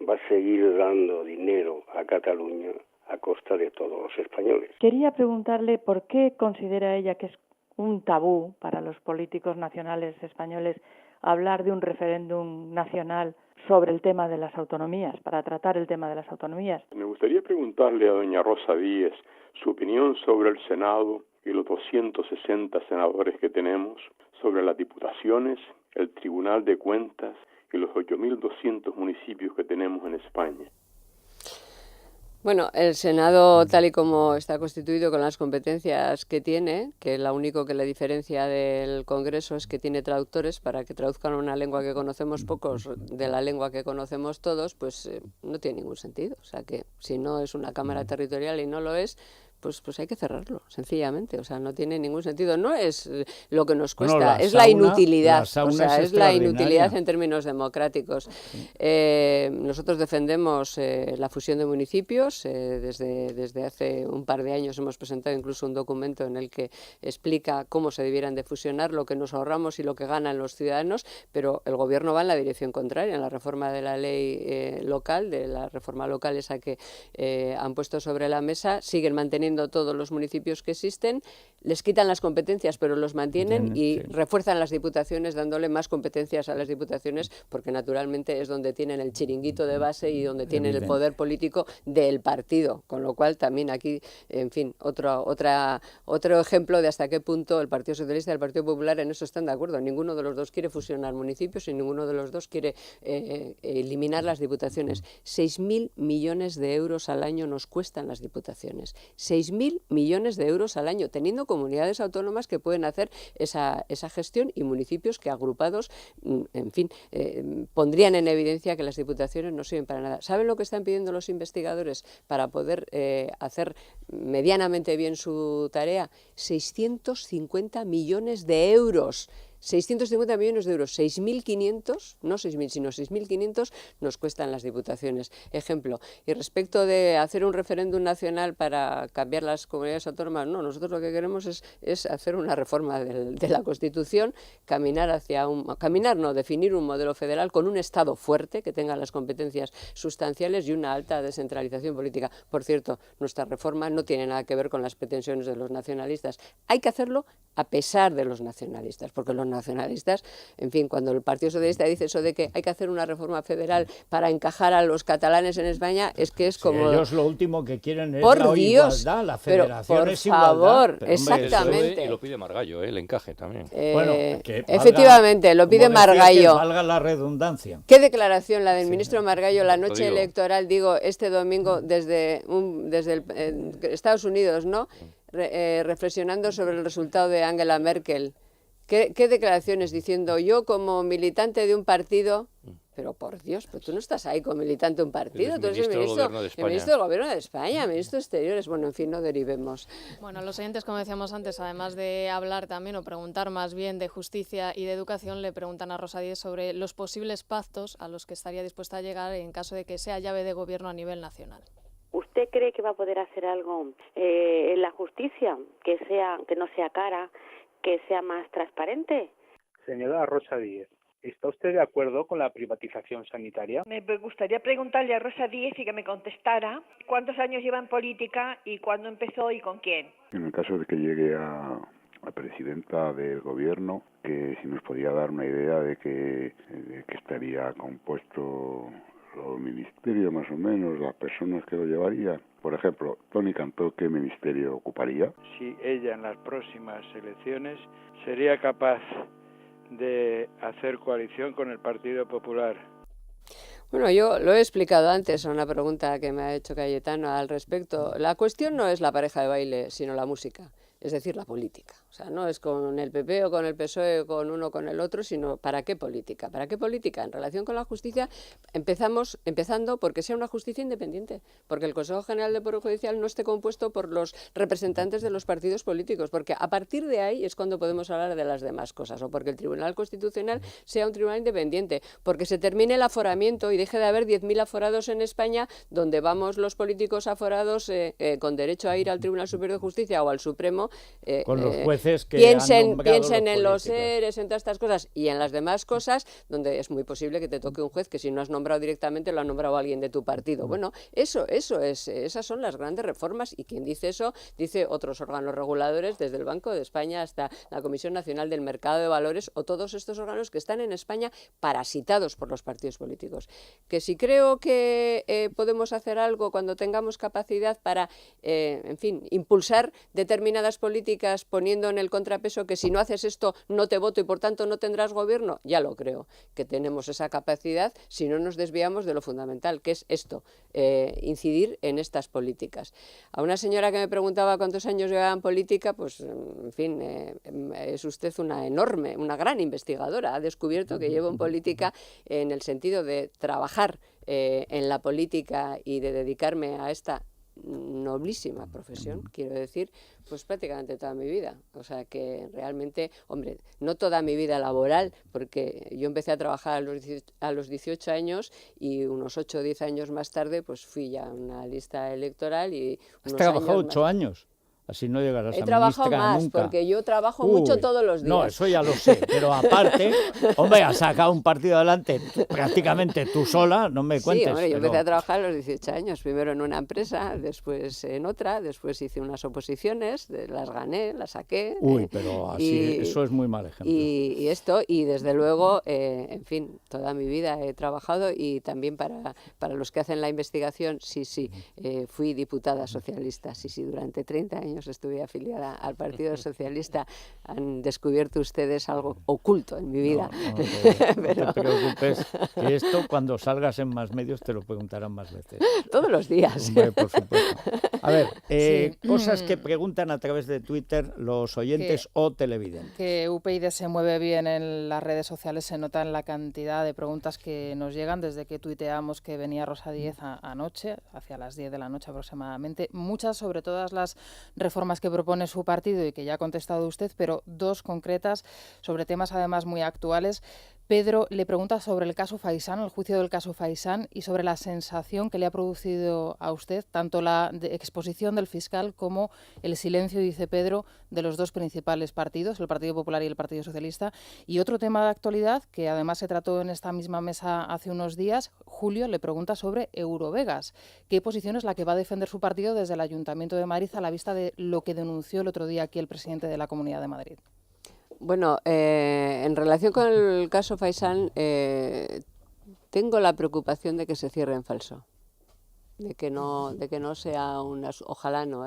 va a seguir dando dinero a Cataluña a costa de todos los españoles.
Quería preguntarle por qué considera ella que es un tabú para los políticos nacionales españoles hablar de un referéndum nacional sobre el tema de las autonomías, para tratar el tema de las autonomías.
Me gustaría preguntarle a doña Rosa Díez su opinión sobre el Senado y los 260 senadores que tenemos, sobre las diputaciones, el Tribunal de Cuentas y los 8.200 municipios que tenemos en España.
Bueno, el Senado, tal y como está constituido, con las competencias que tiene, que lo único que le diferencia del Congreso es que tiene traductores para que traduzcan una lengua que conocemos pocos de la lengua que conocemos todos, pues no tiene ningún sentido. O sea que si no es una Cámara Territorial y no lo es, pues hay que cerrarlo, sencillamente. O sea, no tiene ningún sentido. No es lo que nos cuesta, es la inutilidad. O sea, es la inutilidad en términos democráticos. Nosotros defendemos la fusión de municipios. Desde hace un par de años hemos presentado incluso un documento en el que explica cómo se debieran de fusionar, lo que nos ahorramos y lo que ganan los ciudadanos, pero el Gobierno va en la dirección contraria. En la reforma de la ley local, de la reforma local esa que han puesto sobre la mesa, siguen manteniendo todos los municipios que existen, les quitan las competencias pero los mantienen y refuerzan las diputaciones dándole más competencias a las diputaciones, porque naturalmente es donde tienen el chiringuito de base y donde tienen el poder político del partido, con lo cual también aquí, en fin, otro ejemplo de hasta qué punto el Partido Socialista y el Partido Popular en eso están de acuerdo. Ninguno de los dos quiere fusionar municipios y ninguno de los dos quiere eliminar las diputaciones. 6.000 millones de euros al año nos cuestan las diputaciones. 6.000 millones de euros al año, teniendo comunidades autónomas que pueden hacer esa gestión y municipios que agrupados, en fin, pondrían en evidencia que las diputaciones no sirven para nada. ¿Saben lo que están pidiendo los investigadores para poder hacer medianamente bien su tarea? 650 millones de euros. 650 millones de euros, 6.500, no 6.000, sino 6.500 nos cuestan las diputaciones. Ejemplo. Y respecto de hacer un referéndum nacional para cambiar las comunidades autónomas, no, nosotros lo que queremos es hacer una reforma de la Constitución, definir un modelo federal con un Estado fuerte que tenga las competencias sustanciales y una alta descentralización política. Por cierto, nuestra reforma no tiene nada que ver con las pretensiones de los nacionalistas. Hay que hacerlo a pesar de los nacionalistas, porque los nacionalistas, en fin, cuando el Partido Socialista dice eso de que hay que hacer una reforma federal para encajar a los catalanes en España, es que es como...
ellos lo último que quieren es
por
la
Dios,
igualdad, la
pero
federación
por
es igualdad.
favor,
Pero, hombre,
exactamente.
Y lo pide Margallo, el encaje también.
Efectivamente, lo pide Margallo.
Que valga la redundancia.
¿Qué declaración la del ministro Margallo la noche electoral, este domingo desde Estados Unidos, ¿no? Reflexionando sobre el resultado de Angela Merkel. ¿Qué declaraciones diciendo yo como militante de un partido? Pero por Dios, pero tú no estás ahí como militante de un partido, tú eres el ministro del Gobierno de España, ministro de Exteriores. Bueno, en fin, no derivemos.
Bueno, los oyentes, como decíamos antes, además de hablar también o preguntar más bien de justicia y de educación, le preguntan a Rosa Díez sobre los posibles pactos a los que estaría dispuesta a llegar en caso de que sea llave de gobierno a nivel nacional.
¿Usted cree que va a poder hacer algo en la justicia que no sea cara, que sea más transparente?
Señora Rosa Díez, ¿está usted de acuerdo con la privatización sanitaria?
Me gustaría preguntarle a Rosa Díez y que me contestara cuántos años lleva en política y cuándo empezó y con quién.
En el caso de que llegue a presidenta del gobierno, que si nos podía dar una idea de que estaría compuesto los ministerios más o menos, las personas que lo llevarían. Por ejemplo, Toni Cantó, ¿qué ministerio ocuparía?
Si ella en las próximas elecciones sería capaz de hacer coalición con el Partido Popular.
Bueno, yo lo he explicado antes a una pregunta que me ha hecho Cayetano al respecto. La cuestión no es la pareja de baile, sino la música, es decir, la política. O sea, no es con el PP o con el PSOE o con uno o con el otro, sino ¿para qué política? ¿Para qué política? En relación con la justicia, empezando porque sea una justicia independiente, porque el Consejo General del Poder Judicial no esté compuesto por los representantes de los partidos políticos, porque a partir de ahí es cuando podemos hablar de las demás cosas, o porque el Tribunal Constitucional sea un tribunal independiente, porque se termine el aforamiento y deje de haber 10.000 aforados en España, donde vamos los políticos aforados con derecho a ir al Tribunal Superior de Justicia o al Supremo,
con los jueces que
piensen en los seres, en todas estas cosas y en las demás cosas, donde es muy posible que te toque un juez que si no has nombrado directamente lo ha nombrado alguien de tu partido. Bueno, esas son las grandes reformas, y quien dice eso, dice otros órganos reguladores, desde el Banco de España hasta la Comisión Nacional del Mercado de Valores, o todos estos órganos que están en España parasitados por los partidos políticos. Que si creo que podemos hacer algo cuando tengamos capacidad para, en fin, impulsar determinadas políticas poniendo en el contrapeso que si no haces esto no te voto y por tanto no tendrás gobierno, ya lo creo, que tenemos esa capacidad si no nos desviamos de lo fundamental, que es esto, incidir en estas políticas. A una señora que me preguntaba cuántos años llevaba en política, pues en fin, es usted una gran investigadora, ha descubierto que llevo en política en el sentido de trabajar en la política y de dedicarme a esta noblísima profesión, quiero decir, pues prácticamente toda mi vida. O sea que realmente, hombre, no toda mi vida laboral, porque yo empecé a trabajar a los 18 años y unos 8 o 10 años más tarde pues fui ya a una lista electoral y...
¿Has trabajado 8 años? Así no llegarás a ministra nunca.
He trabajado más, porque yo trabajo mucho todos los días.
No, eso ya lo sé, pero aparte, hombre, has sacado un partido adelante prácticamente tú sola, no me cuentes.
Sí, hombre, yo empecé a trabajar a los 18 años, primero en una empresa, después en otra, después hice unas oposiciones, las gané, las saqué.
Uy, pero así, eso es muy mal ejemplo.
Y desde luego, en fin, toda mi vida he trabajado, y también para los que hacen la investigación, fui diputada socialista, durante 30 años estuve afiliada al Partido Socialista. Han descubierto ustedes algo oculto en mi vida.
No te preocupes, que esto cuando salgas en más medios te lo preguntarán más veces.
Todos los días.
Hombre, por supuesto. A ver, cosas que preguntan a través de Twitter los oyentes o televidentes.
Que UPyD se mueve bien en las redes sociales, se nota en la cantidad de preguntas que nos llegan desde que tuiteamos que venía Rosa Díez anoche, hacia las 10 de la noche aproximadamente. Muchas, sobre todas las reformas que propone su partido y que ya ha contestado usted, pero 2 concretas sobre temas además muy actuales. Pedro le pregunta sobre el caso Faisán, el juicio del caso Faisán, y sobre la sensación que le ha producido a usted tanto la exposición del fiscal como el silencio, dice Pedro, de los 2 principales partidos, el Partido Popular y el Partido Socialista. Y otro tema de actualidad, que además se trató en esta misma mesa hace unos días, Julio le pregunta sobre Eurovegas. ¿Qué posición es la que va a defender su partido desde el Ayuntamiento de Madrid a la vista de lo que denunció el otro día aquí el presidente de la Comunidad de Madrid?
Bueno, en relación con el caso Faisán, tengo la preocupación de que se cierre en falso, de que no sea ojalá no,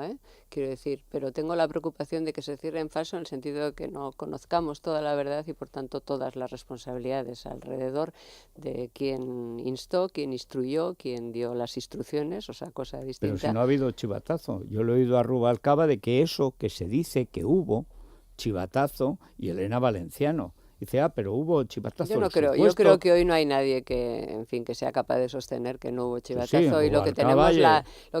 quiero decir, pero tengo la preocupación de que se cierre en falso en el sentido de que no conozcamos toda la verdad y por tanto todas las responsabilidades alrededor de quién instó, quién instruyó, quién dio las instrucciones, o sea, cosa distinta.
Pero si no ha habido chivatazo, yo le he oído a Rubalcaba de que eso que se dice que hubo chivatazo y Elena Valenciano. Dice, pero hubo chivatazo.
Yo no creo, yo creo que hoy no hay nadie que, en fin, que sea capaz de sostener que no hubo chivatazo, y lo que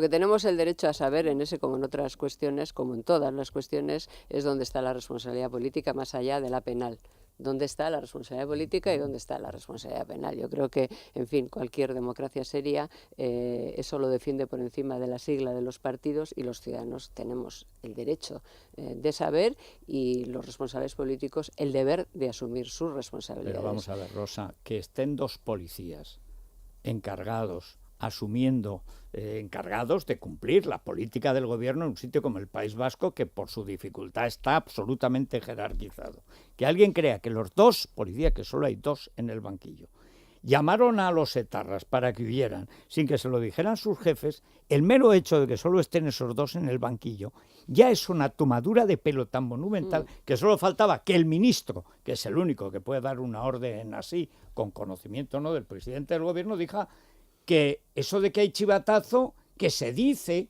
tenemos el derecho a saber en ese como en otras cuestiones, como en todas las cuestiones, es dónde está la responsabilidad política más allá de la penal. ¿Dónde está la responsabilidad política y dónde está la responsabilidad penal? Yo creo que, en fin, cualquier democracia seria eso lo defiende por encima de la sigla de los partidos, y los ciudadanos tenemos el derecho de saber y los responsables políticos el deber de asumir sus responsabilidades.
Pero vamos a ver, Rosa, que estén 2 policías encargados, asumiendo, encargados de cumplir la política del gobierno en un sitio como el País Vasco, que por su dificultad está absolutamente jerarquizado. Que alguien crea que los 2 policías, que solo hay 2 en el banquillo, llamaron a los etarras para que huyeran sin que se lo dijeran sus jefes, el mero hecho de que solo estén esos 2 en el banquillo ya es una tomadura de pelo tan monumental que solo faltaba que el ministro, que es el único que puede dar una orden así, con conocimiento no del presidente del gobierno, diga que eso de que hay chivatazo, que se dice,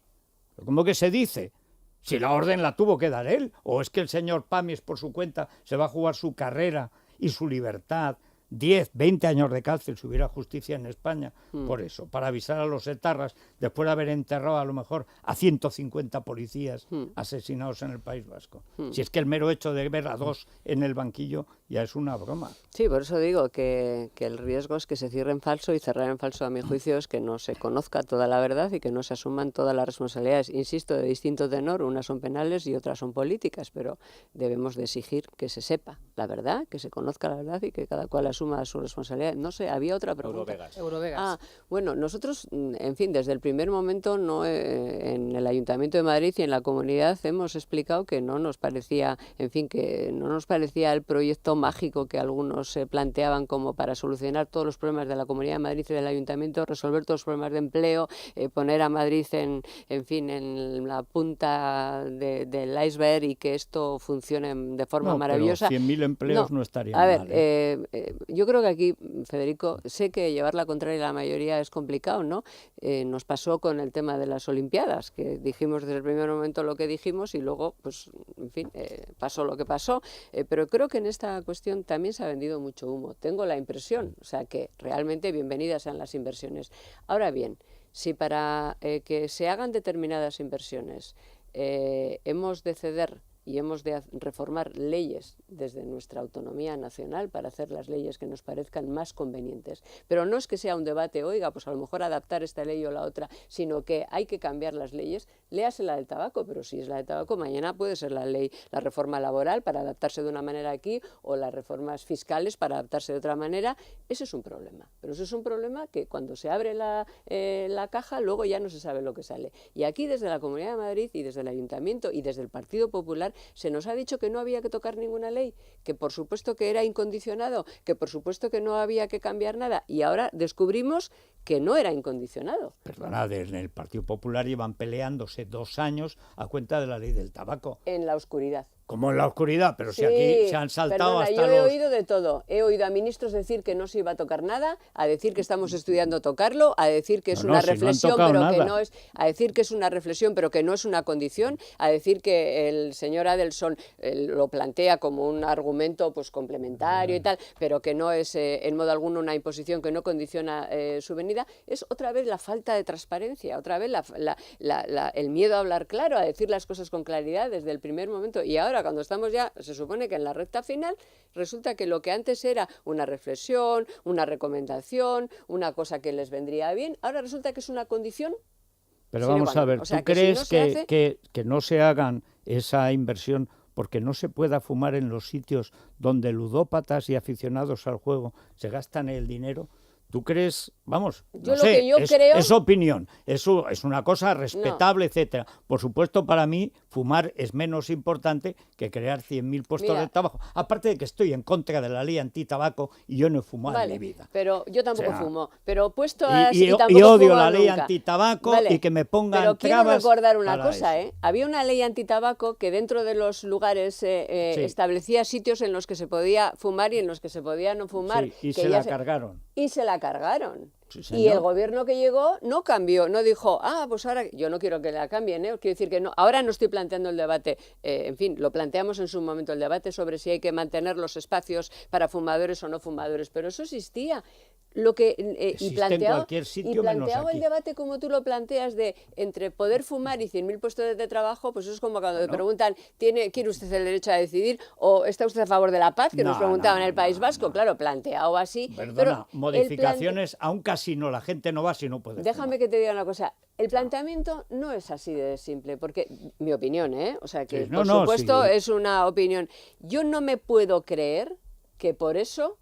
¿cómo que se dice? Si la orden la tuvo que dar él, o es que el señor Pamies por su cuenta se va a jugar su carrera y su libertad, 10, 20 años de cárcel si hubiera justicia en España, por eso, para avisar a los etarras, después de haber enterrado a lo mejor a 150 policías asesinados en el País Vasco. Si es que el mero hecho de ver a 2 en el banquillo ya es una broma.
Sí, por eso digo que el riesgo es que se cierre en falso, y cerrar en falso, a mi juicio, es que no se conozca toda la verdad y que no se asuman todas las responsabilidades, insisto, de distinto tenor, unas son penales y otras son políticas, pero debemos de exigir que se sepa la verdad, que se conozca la verdad y que cada cual asuma su responsabilidad. No sé, había otra pregunta.
Eurovegas.
Bueno, nosotros, en fin, desde el primer momento en el Ayuntamiento de Madrid y en la comunidad hemos explicado que no nos parecía, en fin, que no nos parecía el proyecto mágico que algunos se planteaban como para solucionar todos los problemas de la Comunidad de Madrid y del Ayuntamiento, resolver todos los problemas de empleo, poner a Madrid en fin, en la punta del iceberg y que esto funcione de forma maravillosa.
Pero 100.000 empleos no estarían
mal. Yo creo que aquí, Federico, sé que llevar la contraria a la mayoría es complicado, ¿no? Nos pasó con el tema de las Olimpiadas, que dijimos desde el primer momento lo que dijimos y luego, pues, en fin, pasó lo que pasó. Pero creo que en esta cuestión también se ha vendido mucho humo. Tengo la impresión, o sea, que realmente bienvenidas sean las inversiones. Ahora bien, si para que se hagan determinadas inversiones hemos de ceder y hemos de reformar leyes desde nuestra autonomía nacional para hacer las leyes que nos parezcan más convenientes. Pero no es que sea un debate, oiga, pues a lo mejor adaptar esta ley o la otra, sino que hay que cambiar las leyes. Léase la del tabaco, pero si es la del tabaco, mañana puede ser la reforma laboral para adaptarse de una manera aquí, o las reformas fiscales para adaptarse de otra manera. Ese es un problema, pero eso es un problema que cuando se abre la caja, luego ya no se sabe lo que sale. Y aquí desde la Comunidad de Madrid y desde el Ayuntamiento y desde el Partido Popular se nos ha dicho que no había que tocar ninguna ley, que por supuesto que era incondicionado, que por supuesto que no había que cambiar nada, y ahora descubrimos que no era incondicionado.
Perdona, desde el Partido Popular llevan peleándose 2 años a cuenta de la ley del tabaco.
En la oscuridad.
Como en la oscuridad, pero sí, si aquí se han saltado hasta
yo he oído de todo. He oído a ministros decir que no se iba a tocar nada, a decir que estamos estudiando tocarlo, a decir que es una reflexión, pero que no es, a decir que es una reflexión, pero que no es una condición, a decir que el señor Adelson lo plantea como un argumento pues complementario y tal, pero que no es en modo alguno una imposición, que no condiciona su venida. sanidad, es otra vez la falta de transparencia, otra vez el miedo a hablar claro, a decir las cosas con claridad desde el primer momento. Y ahora, cuando estamos ya, se supone que en la recta final, resulta que lo que antes era una reflexión, una recomendación, una cosa que les vendría bien, ahora resulta que es una condición.
Pero vamos a ver, ¿tú crees que no se hagan esa inversión porque no se pueda fumar en los sitios donde ludópatas y aficionados al juego se gastan el dinero? ¿Tú crees? Vamos,
yo
no
lo
sé,
que yo creo...
es opinión, eso es una cosa respetable, etcétera. Por supuesto, para mí, fumar es menos importante que crear 100.000 puestos de trabajo. Aparte de que estoy en contra de la ley antitabaco y yo no he fumado en mi vida.
Pero yo tampoco fumo. Pero puesto
y odio la ley antitabaco y que me pongan
trabas. Pero quiero recordar una cosa,
eso.
Había una ley antitabaco que dentro de los lugares establecía sitios en los que se podía fumar y en los que se podía no fumar.
Sí, y se la cargaron.
Y se la cargaron.
Sí,
y el gobierno que llegó no cambió, no dijo, pues ahora, yo no quiero que la cambien, quiero decir que no, ahora no estoy planteando el debate, en fin, lo planteamos en su momento, el debate sobre si hay que mantener los espacios para fumadores o no fumadores, pero eso existía. Lo que y planteado el debate como tú lo planteas de entre poder fumar y 100.000 puestos de trabajo, pues eso es como cuando te preguntan, ¿quiere usted el derecho a decidir o está usted a favor de la paz? Que nos preguntaban en el País Vasco, claro, planteado así.
Perdona,
pero
modificaciones a un casino, la gente no va si no puede.
Déjame que te diga una cosa, el planteamiento no es así de simple, porque mi opinión, o sea que por supuesto es una opinión. Yo no me puedo creer que por eso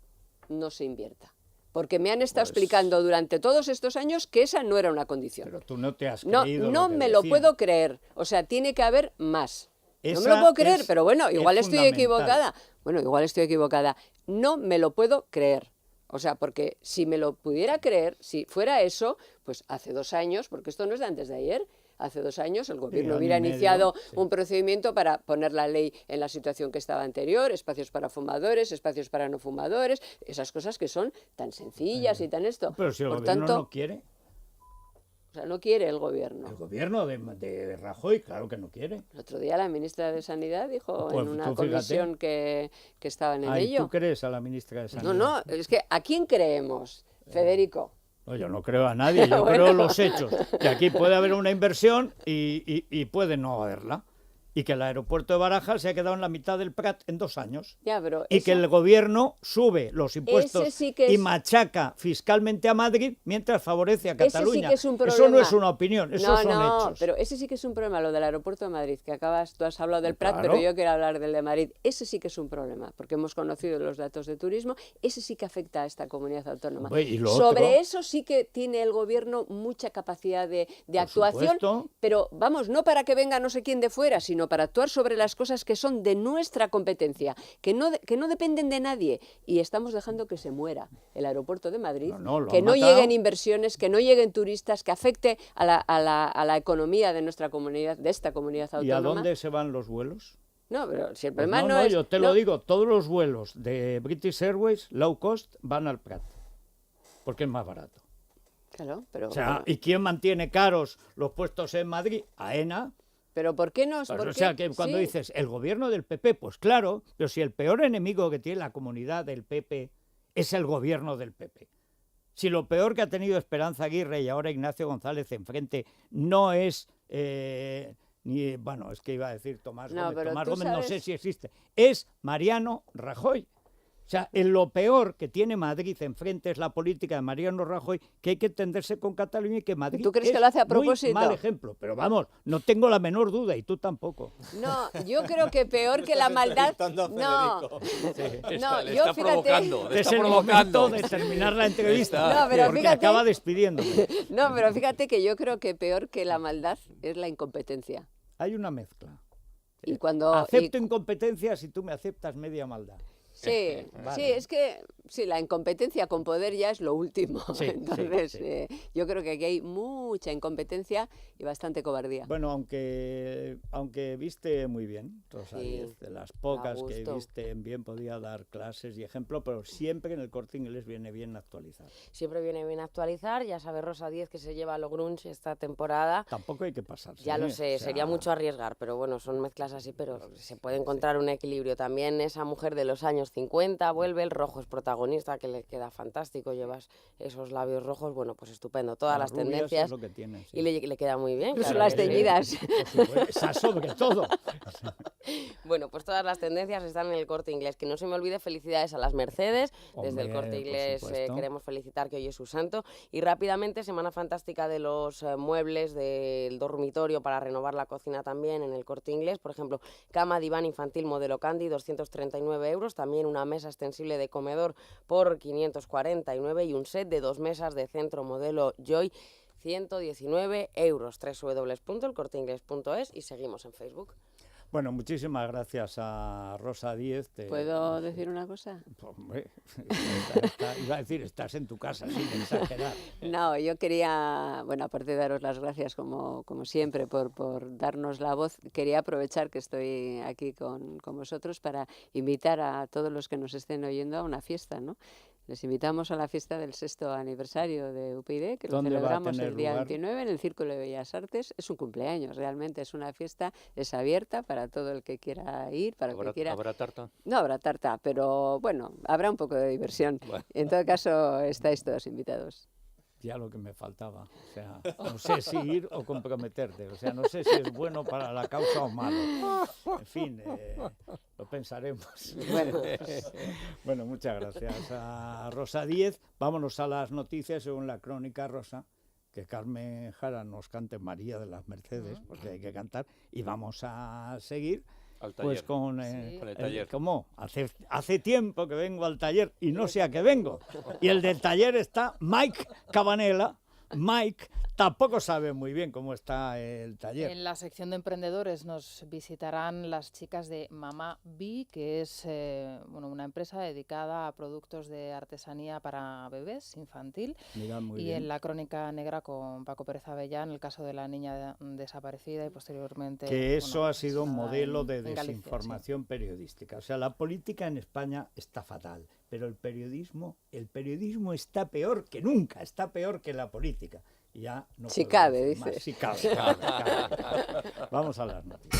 no se invierta. Porque me han estado explicando durante todos estos años que esa no era una condición.
Pero tú no te has creído.
No me lo puedo creer. O sea, tiene que haber más. No me lo puedo creer, pero bueno, igual estoy equivocada. Bueno, igual estoy equivocada. No me lo puedo creer. O sea, porque si me lo pudiera creer, si fuera eso, pues hace 2 años, porque esto no es de antes de ayer, hace 2 años el gobierno hubiera iniciado un procedimiento para poner la ley en la situación que estaba anterior, espacios para fumadores, espacios para no fumadores, esas cosas que son tan sencillas y tan esto.
Pero si el gobierno no quiere.
O sea, no quiere el gobierno.
El gobierno de Rajoy, claro que no quiere.
El otro día la ministra de Sanidad dijo en una comisión que estaban en ello.
¿Tú crees a la ministra de Sanidad?
No, es que ¿a quién creemos, Federico?
No, yo no creo a nadie, yo creo los hechos. Que aquí puede haber una inversión y puede no haberla. Y que el aeropuerto de Barajas se ha quedado en la mitad del Prat en 2 años. Y que el gobierno sube los impuestos y machaca fiscalmente a Madrid mientras favorece a Cataluña.
Ese sí que es un problema.
Eso no es una opinión, eso son hechos.
Pero ese sí que es un problema, lo del aeropuerto de Madrid, que tú has hablado del Prat, pero yo quiero hablar del de Madrid. Ese sí que es un problema, porque hemos conocido los datos de turismo, ese sí que afecta a esta comunidad autónoma. Sobre eso sí que tiene el gobierno mucha capacidad de actuación, pero vamos, no para que venga no sé quién de fuera, sino para actuar sobre las cosas que son de nuestra competencia, que no dependen de nadie, y estamos dejando que se muera el aeropuerto de Madrid, que no lleguen inversiones, que no lleguen turistas, que afecte a la economía de nuestra comunidad, de esta comunidad autónoma.
¿Y a dónde se van los vuelos?
No, pero si el problema no es...
yo te lo digo, todos los vuelos de British Airways, low cost, van al Prat, porque es más barato.
Claro, pero...
O sea, ¿y quién mantiene caros los puestos en Madrid? AENA.
Pero ¿por qué no?
O sea, que cuando dices el gobierno del PP, pues claro, pero si el peor enemigo que tiene la comunidad del PP es el gobierno del PP. Si lo peor que ha tenido Esperanza Aguirre y ahora Ignacio González enfrente no es, es que iba a decir Tomás Gómez, Tomás Gómez no sé si existe, es Mariano Rajoy. O sea, lo peor que tiene Madrid enfrente es la política de Mariano Rajoy, que hay que entenderse con Cataluña y que Madrid
¿Tú crees que lo hace a propósito?
Muy mal ejemplo. Pero vamos, no tengo la menor duda y tú tampoco.
No, yo creo que peor que la maldad... No, yo fíjate...
Es el momento de terminar la entrevista, porque acaba despidiéndome.
No, pero fíjate que yo creo que peor que la maldad es la incompetencia.
Hay una mezcla.
Y cuando
acepto incompetencia si tú me aceptas media maldad.
Sí, vale. Sí, es que la incompetencia con poder ya es lo último. Entonces, yo creo que aquí hay mucha incompetencia y bastante cobardía.
Bueno, aunque viste muy bien, Rosa Díez, de las pocas que viste bien, podía dar clases y ejemplo, pero siempre en el Corte Inglés viene bien actualizar.
Siempre viene bien actualizar, ya sabe Rosa Díez que se lleva a Logrunch esta temporada.
Tampoco hay que pasarse.
Ya lo sé, sería mucho arriesgar, pero bueno, son mezclas así, pero se puede encontrar un equilibrio. También esa mujer de los años años 50, vuelve, el rojo es protagonista, que le queda fantástico, llevas esos labios rojos, bueno, pues estupendo, todas las tendencias.
Es lo que tiene, sí.
Y le queda muy bien.
Incluso las teñidas.
Esa sobre todo.
Bueno, pues todas las tendencias están en el Corte Inglés. Que no se me olvide, felicidades a las Mercedes. Desde el Corte Inglés queremos felicitar, que hoy es su santo. Y rápidamente, semana fantástica de los muebles del dormitorio para renovar la cocina también en el Corte Inglés. Por ejemplo, cama diván infantil modelo Candy, 239 euros. También una mesa extensible de comedor por 549 y un set de 2 mesas de centro modelo Joy, 119 euros. www.elcorteingles.es y seguimos en Facebook.
Bueno, muchísimas gracias a Rosa Díez.
¿Puedo decir una cosa?
Hombre, iba a decir, estás en tu casa, sin exagerar.
No, yo quería, bueno, aparte de daros las gracias como siempre por darnos la voz, quería aprovechar que estoy aquí con vosotros para invitar a todos los que nos estén oyendo a una fiesta, ¿no? Les invitamos a la fiesta del 6º aniversario de UPyD, que lo celebramos el día 29 en el Círculo de Bellas Artes. Es un cumpleaños, realmente es una fiesta, es abierta para todo el que quiera ir, para el que quiera...
¿Habrá tarta?
No habrá tarta, pero bueno, habrá un poco de diversión. Bueno. En todo caso, estáis todos invitados.
Ya lo que me faltaba, o sea, no sé si ir o comprometerte, o sea, no sé si es bueno para la causa o malo. En fin, lo pensaremos. Bueno, muchas gracias a Rosa Díez. Vámonos a las noticias según la crónica, Rosa, que Carmen Jara nos cante María de las Mercedes, porque hay que cantar, y vamos a seguir. Pues con
el taller.
¿Cómo? Hace tiempo que vengo al taller y no sé a qué vengo. Y el del taller está Mike Cabanela. Mike tampoco sabe muy bien cómo está el taller.
En la sección de emprendedores nos visitarán las chicas de Mamá Bee, que es una empresa dedicada a productos de artesanía para bebés, infantil.
Mira, muy
y
bien.
En la crónica negra con Paco Pérez Avellán, el caso de la niña desaparecida y posteriormente...
Que eso ha sido un modelo de desinformación periodística. O sea, la política en España está fatal, pero el periodismo está peor que nunca, está peor que la política. Ya no
si cabe,
dices. Si cabe. Vamos a las noticias.